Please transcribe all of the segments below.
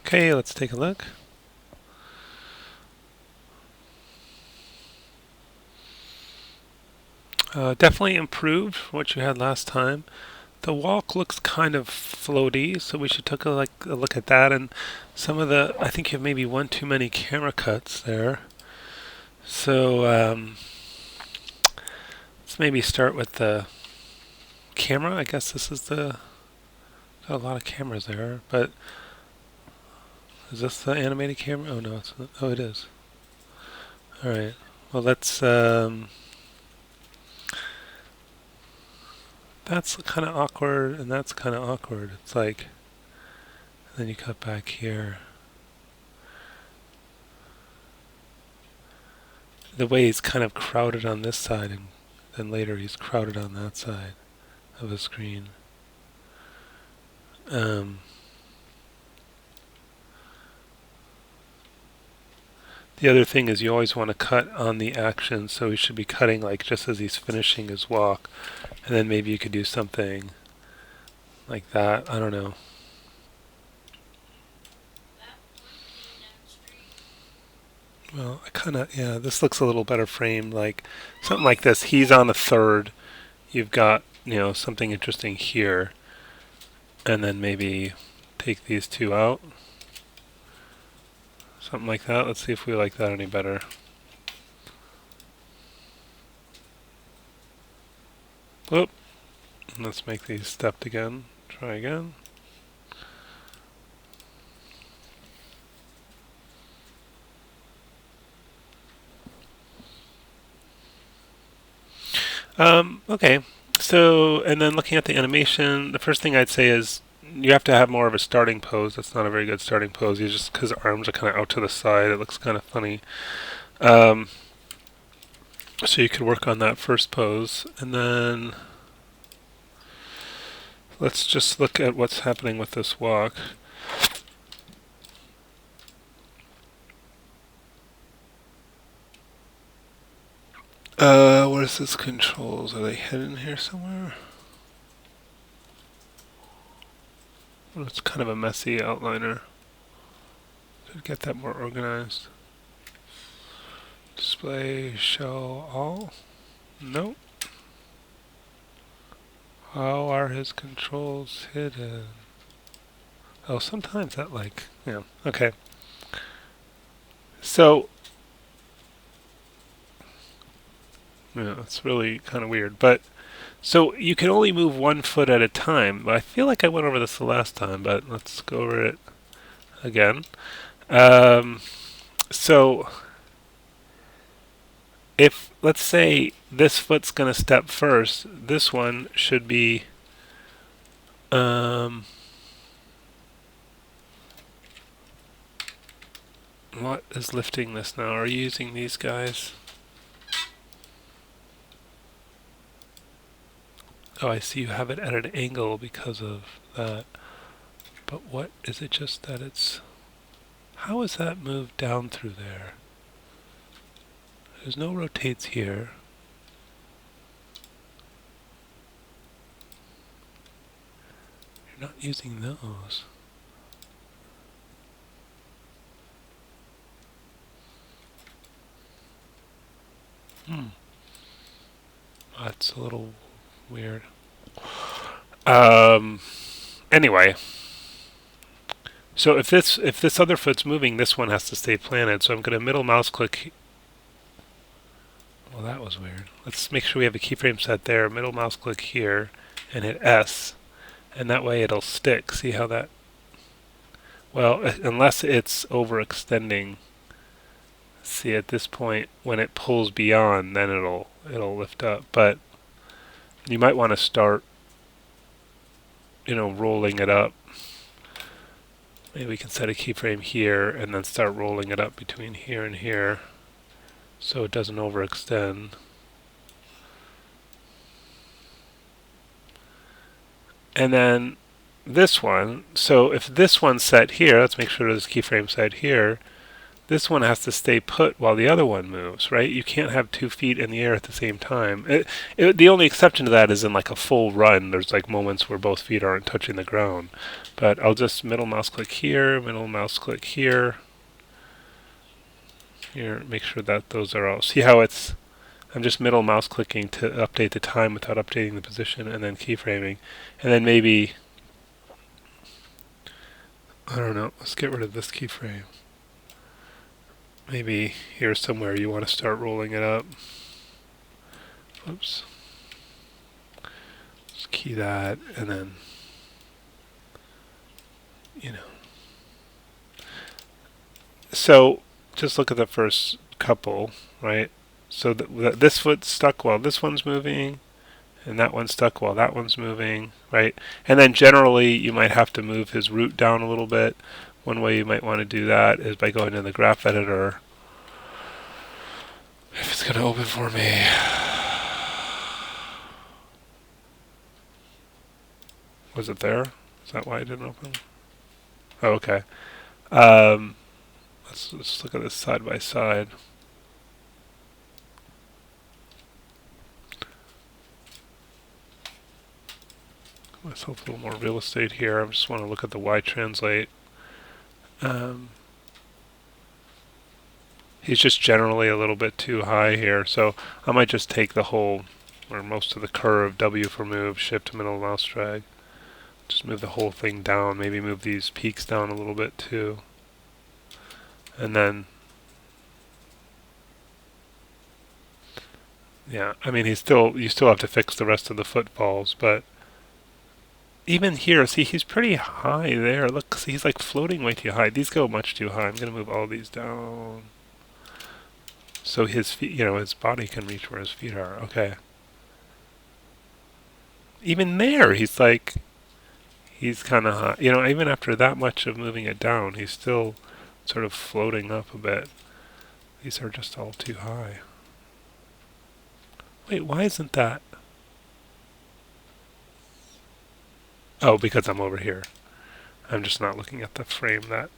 Okay, let's take a look. Definitely improved from what you had last time. The walk looks kind of floaty, so we should take a look at that. And some of the, I think you have maybe one too many camera cuts there. So let's maybe start with the camera. I guess this is got a lot of cameras there, but is this the animated camera? Oh no, it's not. Oh, it is. All right. Well, that's kind of awkward, and that's kind of awkward. It's like, then you cut back here. The way he's kind of crowded on this side, and then later he's crowded on that side of the screen. The other thing is you always want to cut on the action, so he should be cutting like just as he's finishing his walk, and then maybe you could do something like that. I don't know. Well, yeah, this looks a little better framed, like something like this. He's on a third. You've got, something interesting here, and then maybe take these two out. Something like that. Let's see if we like that any better. Whoop. Let's make these stepped again. Try again. Okay. So, and then looking at the animation, the first thing I'd say is you have to have more of a starting pose. That's not a very good starting pose. You just because the arms are kind of out to the side, it looks kind of funny. So you could work on that first pose, and then let's just look at what's happening with this walk. What is this controls? Are they hidden here somewhere? Well, it's kind of a messy outliner. Should get that more organized. Display, show all? Nope. How are his controls hidden? Oh, sometimes that yeah, okay. So, yeah, it's really kind of weird. But, so you can only move 1 foot at a time. I feel like I went over this the last time, but let's go over it again. So, if, let's say, this foot's going to step first, this one should be, what is lifting this now? Are you using these guys? Oh, I see you have it at an angle because of that. But what, is it just that it's, how is that moved down through there? There's no rotates here. You're not using those. That's a little weird. Anyway. So if this other foot's moving, this one has to stay planted. So I'm going to middle mouse click. Well, that was weird. Let's make sure we have a keyframe set there. Middle mouse click here and hit S. And that way it'll stick. See how that... Well, unless it's overextending. See, at this point, when it pulls beyond, then it'll lift up. But you might want to start, rolling it up. Maybe we can set a keyframe here and then start rolling it up between here and here so it doesn't overextend. And then this one, so if this one's set here, let's make sure this keyframe set here, this one has to stay put while the other one moves, right? You can't have 2 feet in the air at the same time. The only exception to that is in like a full run. There's like moments where both feet aren't touching the ground. But I'll just middle mouse click here, middle mouse click here. Here, make sure that those are all. See how I'm just middle mouse clicking to update the time without updating the position, and then keyframing. And then maybe, I don't know, let's get rid of this keyframe. Maybe here somewhere you want to start rolling it up. Oops. Just key that, and then, So, just look at the first couple, right? So this foot's stuck while this one's moving, and that one's stuck while that one's moving, right? And then generally you might have to move his root down a little bit. One way you might want to do that is by going to the graph editor. If it's going to open for me. Was it there? Is that why it didn't open? Oh, okay. Let's look at this side by side. Give myself a little more real estate here. I just want to look at the Y translate. He's just generally a little bit too high here, so I might just take the whole, or most of the curve, W for move, shift middle mouse drag. Just move the whole thing down, maybe move these peaks down a little bit too. And then, yeah, I mean, you still have to fix the rest of the footfalls, but even here, see, he's pretty high there. Look, see, he's like floating way too high. These go much too high. I'm going to move all these down. So his feet, his body can reach where his feet are. Okay. Even there, he's kind of high. Even after that much of moving it down, he's still sort of floating up a bit. These are just all too high. Wait, why isn't that? Oh, because I'm over here. I'm just not looking at the frame that.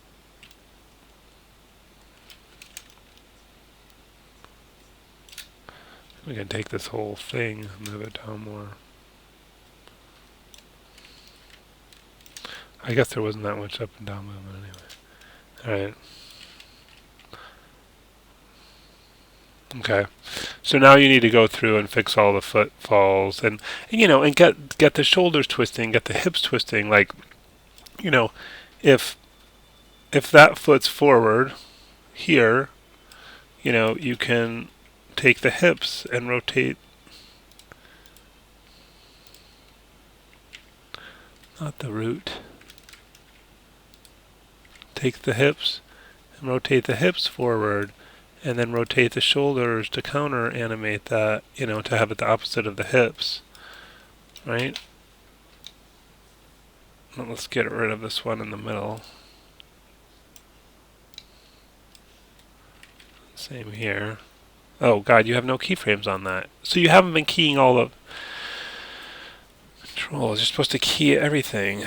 We can take this whole thing and move it down more. I guess there wasn't that much up and down movement anyway. Alright. Okay. So now you need to go through and fix all the footfalls and get the shoulders twisting, get the hips twisting. Like, if that foot's forward here, you can take the hips and rotate. Not the root. Take the hips and rotate the hips forward, and then rotate the shoulders to counter animate that, to have it the opposite of the hips, right? Well, let's get rid of this one in the middle. Same here. Oh god, you have no keyframes on that. So you haven't been keying all the controls. You're supposed to key everything.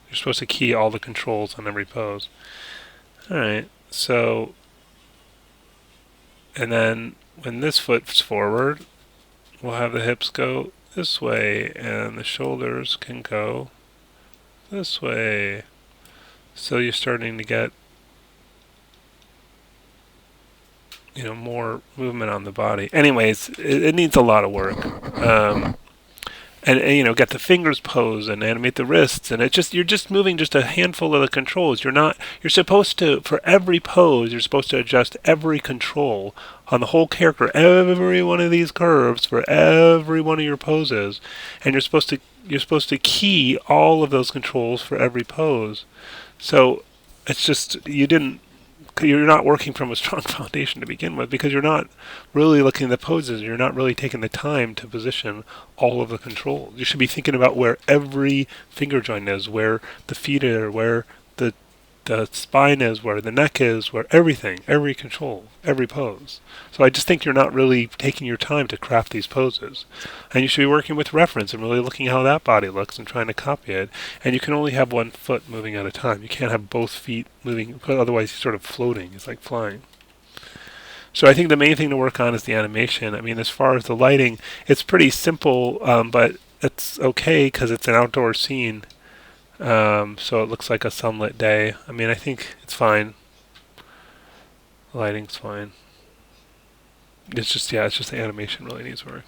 You're supposed to key all the controls on every pose. Alright, so, and then when this foot's forward, we'll have the hips go this way, and the shoulders can go this way. So you're starting to get, more movement on the body. Anyways, it needs a lot of work. And get the fingers pose and animate the wrists, and you're just moving just a handful of the controls. You're supposed to, for every pose, you're supposed to adjust every control on the whole character, every one of these curves for every one of your poses, and you're supposed to key all of those controls for every pose. So it's just you're not working from a strong foundation to begin with, because you're not really looking at the poses. You're not really taking the time to position all of the controls. You should be thinking about where every finger joint is, where the feet are, where the the spine is, where the neck is, where everything, every control, every pose. So I just think you're not really taking your time to craft these poses. And you should be working with reference and really looking how that body looks and trying to copy it. And you can only have one foot moving at a time. You can't have both feet moving, otherwise you're sort of floating. It's like flying. So I think the main thing to work on is the animation. I mean, as far as the lighting, it's pretty simple, but it's okay because it's an outdoor scene. So it looks like a sunlit day. I mean, I think it's fine. Lighting's fine. It's just, yeah, it's just the animation really needs work.